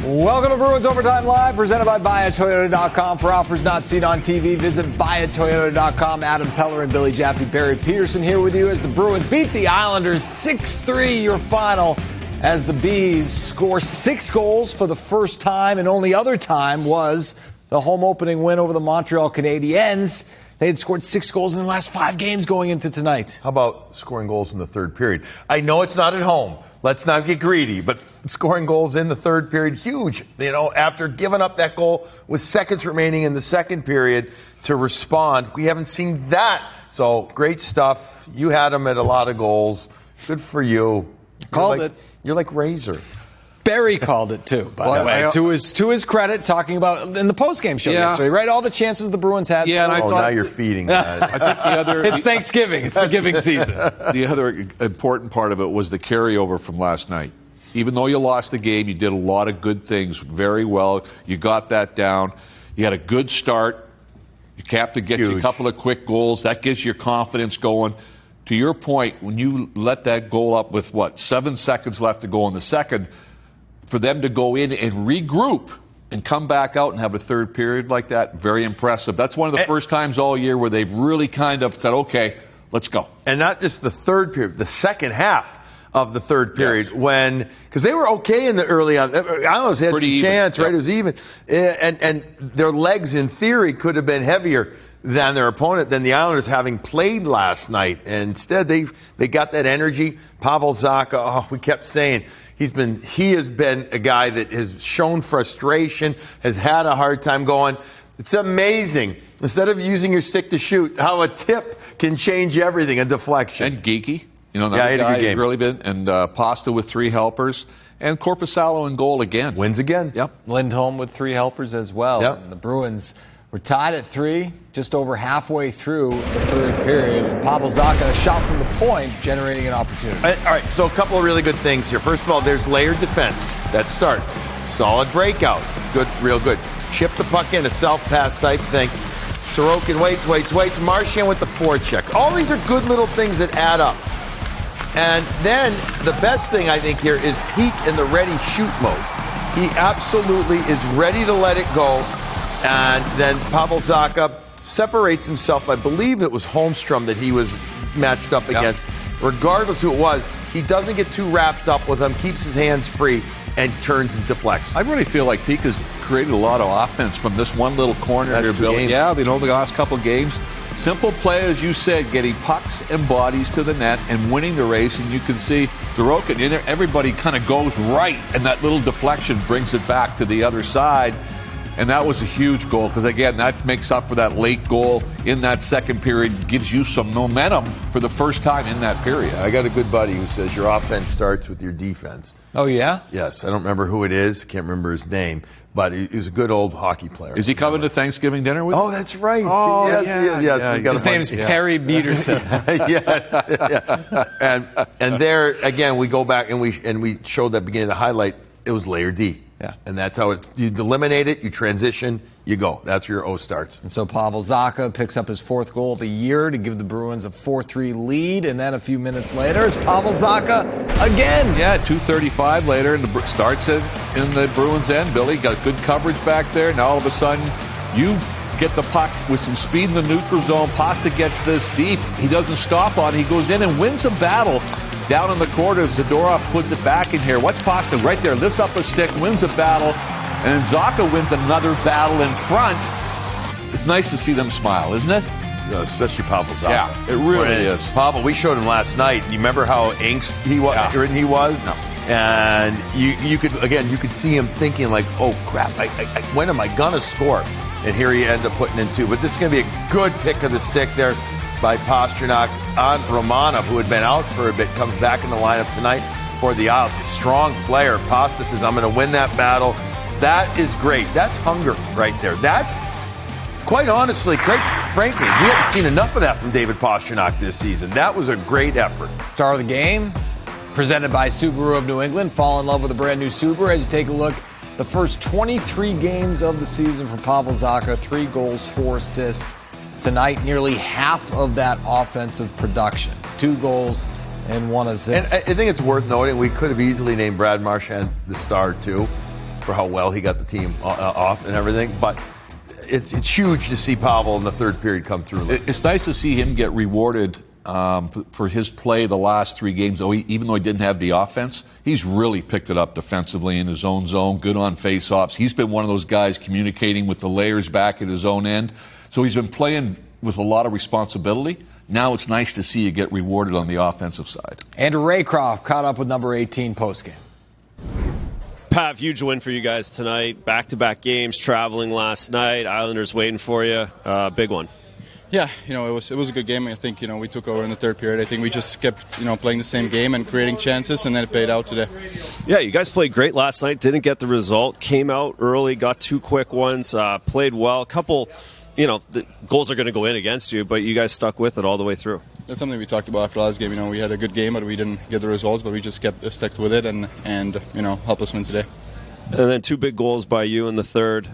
Welcome to Bruins Overtime Live, presented by BuyAToyota.com. For offers not seen on TV, visit BuyAToyota.com. Adam Peller and Billy Jaffe, Barry Peterson here with you as the Bruins beat the Islanders 6-3, your final, as the Bees score 6 goals for the first time, and only other time was the home opening win over the Montreal Canadiens. They had scored 6 goals in the last 5 games going into tonight. How about scoring goals in the third period? I know it's not at home. Let's not get greedy, but scoring goals in the third period, huge. You know, after giving up that goal with seconds remaining in the second period to respond, we haven't seen that. So great stuff. You had them at a lot of goals. Good for you. Called it. You're like Razor. Barry called it too, by the way. To his credit, talking about in the postgame show yesterday, right? All the chances the Bruins had. Yeah, and I thought, now you're feeding that. I think the other. It's Thanksgiving. It's the giving season. The other important part of it was the carryover from last night. Even though you lost the game, you did a lot of good things very well. You got that down. You had a good start. Your captain gets you a couple of quick goals. That gives your confidence going. To your point, when you let that goal up with, 7 seconds left to go in the second, for them to go in and regroup and come back out and have a third period like that, very impressive. That's one of the first times all year where they've really kind of said, okay, let's go. And not just the third period, the second half of the third period, because they were okay in the early on. Islanders had some chance, right? It was even. And their legs, in theory, could have been heavier than their opponent, than the Islanders having played last night. And instead, they got that energy. Pavel Zacha, we kept saying, he has been a guy that has shown frustration, has had a hard time going. It's amazing. Instead of using your stick to shoot, how a tip can change everything, a deflection. And Geekie, another guy who's really been, and Pasta with 3 helpers, and Korpisalo in goal again. Wins again. Yep. Lindholm with 3 helpers as well. Yep. And the Bruins were tied at 3, just over halfway through the third period. And Pavel Zacha, a shot from the point, generating an opportunity. All right, so a couple of really good things here. First of all, there's layered defense. That starts. Solid breakout. Good, real good. Chip the puck in, a self-pass type thing. Sorokin waits. Marchand with the forecheck. All these are good little things that add up. And then the best thing I think here is peak in the ready shoot mode. He absolutely is ready to let it go. And then Pavel Zacha separates himself. I believe it was Holmstrom that he was matched up against. Regardless who it was, he doesn't get too wrapped up with him, keeps his hands free, and turns and deflects. I really feel like Peak has created a lot of offense from this one little corner they're building. Yeah, the last couple of games. Simple play, as you said, getting pucks and bodies to the net and winning the race. And you can see Sorokin in there. Everybody kind of goes right, and that little deflection brings it back to the other side. And that was a huge goal because, again, that makes up for that late goal in that second period, gives you some momentum for the first time in that period. I got a good buddy who says your offense starts with your defense. Oh, yeah? Yes. I don't remember who it is. Can't remember his name. But he was a good old hockey player. Is he coming to Thanksgiving dinner with you? Oh, that's right. Oh, yes. His name's Perry Peterson. Yes. And there, again, we go back and we showed that beginning of the highlight. It was layer D. Yeah. And that's how you eliminate it, you transition, you go. That's where your O starts. And so Pavel Zacha picks up his 4th goal of the year to give the Bruins a 4-3 lead. And then a few minutes later, it's Pavel Zacha again. Yeah, 2:35 later, and starts in the Bruins' end. Billy got good coverage back there. Now all of a sudden, you get the puck with some speed in the neutral zone. Pasta gets this deep. He doesn't stop on it. He goes in and wins a battle. Down in the corner, Zadorov puts it back in here. What's Pasta? Right there. Lifts up a stick, wins a battle, and then Zacha wins another battle in front. It's nice to see them smile, isn't it? Yeah, especially Pavel Zacha. Yeah, it really is. Pavel, we showed him last night. You remember how angst he was? No. And you could see him thinking like, oh, crap, when am I going to score? And here he ends up putting in 2. But this is going to be a good pick of the stick there by Pastrnak on Romanov, who had been out for a bit, comes back in the lineup tonight for the Isles. He's a strong player. Pasta says, I'm going to win that battle. That is great. That's hunger right there. That's, quite honestly, quite frankly, we haven't seen enough of that from David Pastrnak this season. That was a great effort. Star of the game, presented by Subaru of New England. Fall in love with a brand new Subaru as you take a look. The first 23 games of the season for Pavel Zacha, 3 goals, 4 assists. Tonight, nearly half of that offensive production. 2 goals and 1 assist. And I think it's worth noting we could have easily named Brad Marchand the star too, for how well he got the team off and everything. But it's huge to see Pavel in the third period come through. It's nice to see him get rewarded for his play the last 3 games. Even though he didn't have the offense, he's really picked it up defensively in his own zone, good on faceoffs. He's been one of those guys communicating with the layers back at his own end. So he's been playing with a lot of responsibility. Now it's nice to see you get rewarded on the offensive side. Andrew Raycroft caught up with number 18 postgame. Pav, huge win for you guys tonight. Back-to-back games, traveling last night. Islanders waiting for you. Big one. Yeah, it was a good game. I think, we took over in the third period. I think we just kept, playing the same game and creating chances, and then it paid out today. Yeah, you guys played great last night. Didn't get the result. Came out early, got 2 quick ones, played well. A couple, the goals are going to go in against you, but you guys stuck with it all the way through. That's something we talked about after last game. We had a good game, but we didn't get the results, but we just kept stuck with it and help us win today. And then 2 big goals by you in the third.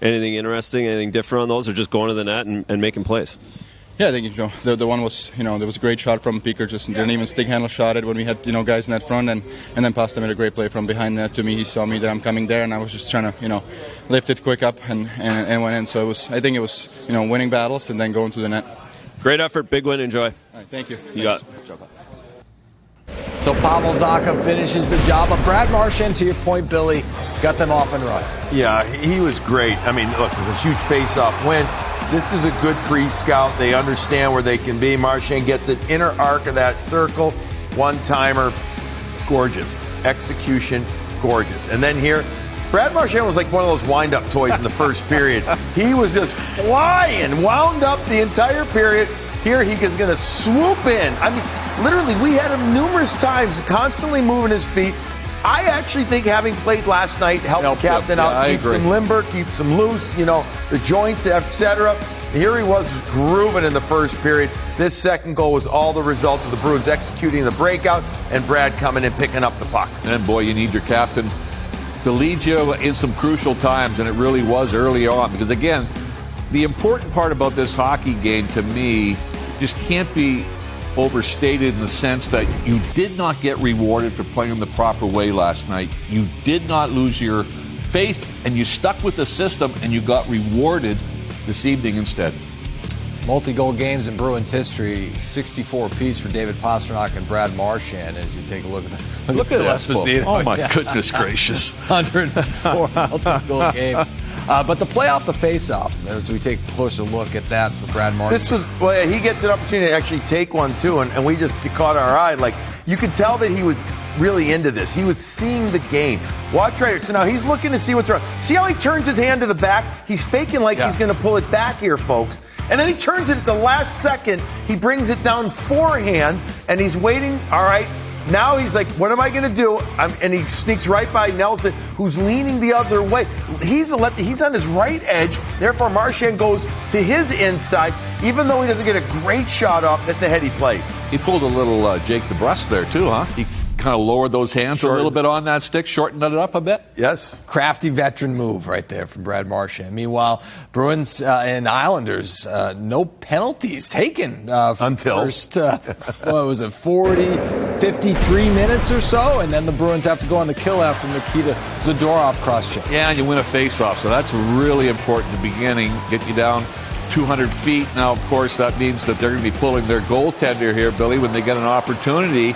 Anything interesting, anything different on those, or just going to the net and making plays? Yeah, I think the one was there was a great shot from Peeker, just didn't even stick handle shot it when we had guys in that front, and then Pasta made a great play from behind that to me. He saw me that I'm coming there, and I was just trying to lift it quick up and went in. So I think it was winning battles and then going to the net. Great effort, big win, enjoy. All right, thank you. You got it. So Pavel Zacha finishes the job. But Brad Marchand, to your point, Billy, got them off and running. Yeah, he was great. I mean, look, it's a huge face-off win. This is a good pre-scout. They understand where they can be. Marchand gets an inner arc of that circle. One-timer, gorgeous. Execution, gorgeous. And then here, Brad Marchand was like one of those wind-up toys in the first period. He was just flying, wound up the entire period. Here he is going to swoop in. I mean, literally, we had him numerous times constantly moving his feet. I actually think having played last night helped the captain out, keeps him limber, keeps him loose, the joints, etc. Here he was grooving in the first period. This second goal was all the result of the Bruins executing the breakout and Brad coming in picking up the puck. And boy, you need your captain to lead you in some crucial times, and it really was early on. Because again, the important part about this hockey game to me just can't be overstated in the sense that you did not get rewarded for playing the proper way last night. You did not lose your faith, and you stuck with the system, and you got rewarded this evening instead. Multi-goal games in Bruins history, 64 apiece for David Pastrnak and Brad Marchand. As you take a look at Look at that. Oh, my goodness gracious. 104 multi-goal games. But the play off the face-off, as we take a closer look at that for Brad Marchand. He gets an opportunity to actually take one, too, and we just caught our eye. Like, you could tell that he was really into this. He was seeing the game. Watch right here. So now he's looking to see what's wrong. See how he turns his hand to the back? He's faking like he's going to pull it back here, folks. And then he turns it at the last second. He brings it down forehand, and he's waiting. All right. Now he's like, what am I going to do? And he sneaks right by Nelson, who's leaning the other way. He's on his right edge. Therefore, Marchand goes to his inside. Even though he doesn't get a great shot off, that's a heady play. He pulled a little Jake DeBrusk there, too, huh? He kind of lowered those hands a little bit on that stick, shortened it up a bit. Yes. Crafty veteran move right there from Brad Marchand. Meanwhile, Bruins and Islanders, no penalties taken until first, 40, 53 minutes or so, and then the Bruins have to go on the kill after Nikita Zadorov cross-check. Yeah, and you win a face-off, so that's really important at the beginning, get you down 200 feet. Now, of course, that means that they're going to be pulling their goaltender here, Billy, when they get an opportunity.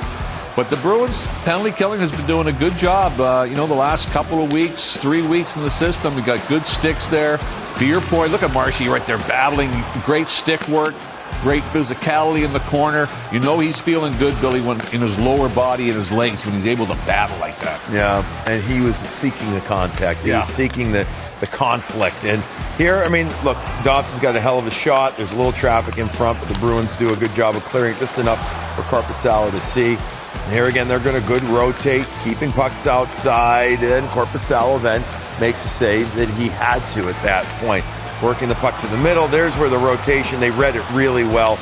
But the Bruins penalty killing has been doing a good job. The last couple of weeks, 3 weeks in the system, we got good sticks there. To your point, look at Marshy right there battling. Great stick work, great physicality in the corner. He's feeling good, Billy, when in his lower body and his legs when he's able to battle like that. Yeah, and he was seeking the contact. He was seeking the conflict. And here, look, Dobson's got a hell of a shot. There's a little traffic in front, but the Bruins do a good job of clearing just enough for Korpisalo to see. And here again, they're going to good rotate, keeping pucks outside, and Korpisalo then makes a save that he had to at that point. Working the puck to the middle, there's where the rotation, they read it really well.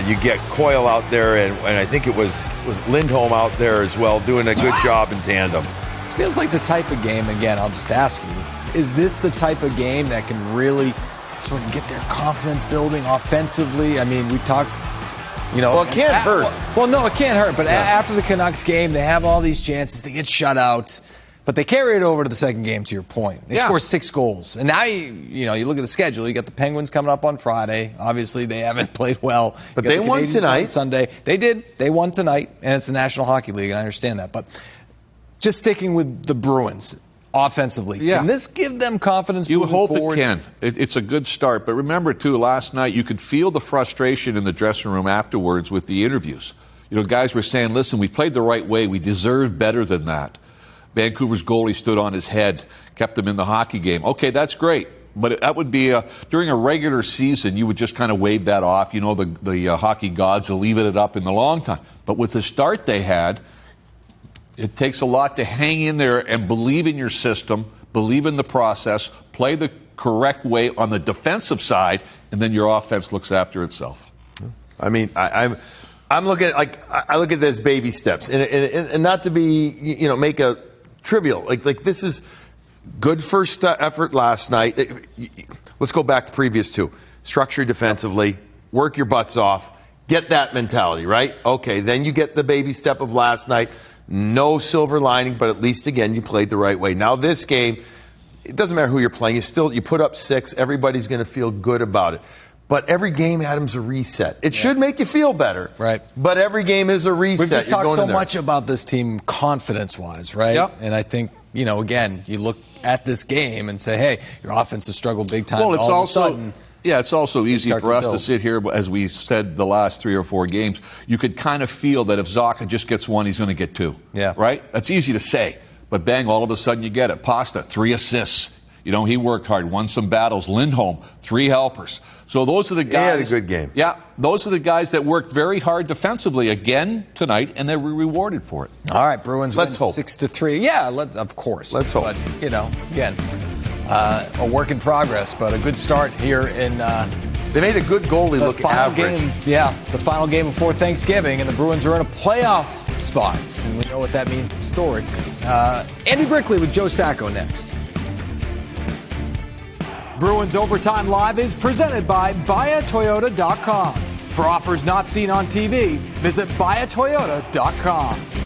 You get Coyle out there, and I think it was Lindholm out there as well, doing a good job in tandem. This feels like the type of game, again, I'll just ask you, is this the type of game that can really sort of get their confidence building offensively? We talked... Well, it can't hurt. Well, no, it can't hurt. But after the Canucks game, they have all these chances. They get shut out. But they carry it over to the second game, to your point. They score 6 goals. And now, you look at the schedule. You got the Penguins coming up on Friday. Obviously, they haven't played well. But they won tonight. On Sunday. They did. They won tonight. And it's the National Hockey League, and I understand that. But just sticking with the Bruins offensively, can this give them confidence moving forward? You hope it can. It's a good start. But remember, too, last night you could feel the frustration in the dressing room afterwards with the interviews. Guys were saying, listen, we played the right way. We deserve better than that. Vancouver's goalie stood on his head, kept them in the hockey game. Okay, that's great. But that would be, during a regular season, you would just kind of wave that off. The hockey gods will leave it up in the long time. But with the start they had, it takes a lot to hang in there and believe in your system, believe in the process, play the correct way on the defensive side, and then your offense looks after itself. I mean, I'm looking at, I look at this baby steps, and not to be, make a trivial. Like this is good first effort last night. Let's go back to previous 2. Structure defensively, work your butts off, get that mentality, right? Okay, then you get the baby step of last night. No silver lining, but at least, again, you played the right way. Now this game, it doesn't matter who you're playing. You put up 6. Everybody's going to feel good about it. But every game, Adam's a reset. It should make you feel better. Right. But every game is a reset. We've just talked so much about this team confidence-wise, right? Yep. And I think, again, you look at this game and say, hey, your offense has struggled big time. Well, it's it's also easy for us to sit here, as we said the last 3 or 4 games. You could kind of feel that if Zacha just gets 1, he's going to get 2. Yeah. Right? That's easy to say. But bang, all of a sudden you get it. Pasta, 3 assists. He worked hard, won some battles. Lindholm, 3 helpers. So those are the guys. He had a good game. Yeah, those are the guys that worked very hard defensively again tonight, and they were rewarded for it. All right, Bruins win 6-3. Yeah, of course. Let's hope. But, again, a work in progress, but a good start here in they made a good goalie look average. The final game before Thanksgiving, and the Bruins are in a playoff spot. And we know what that means historically. Andy Brickley with Joe Sacco next. Bruins Overtime Live is presented by BuyAToyota.com. For offers not seen on TV, visit BuyAToyota.com.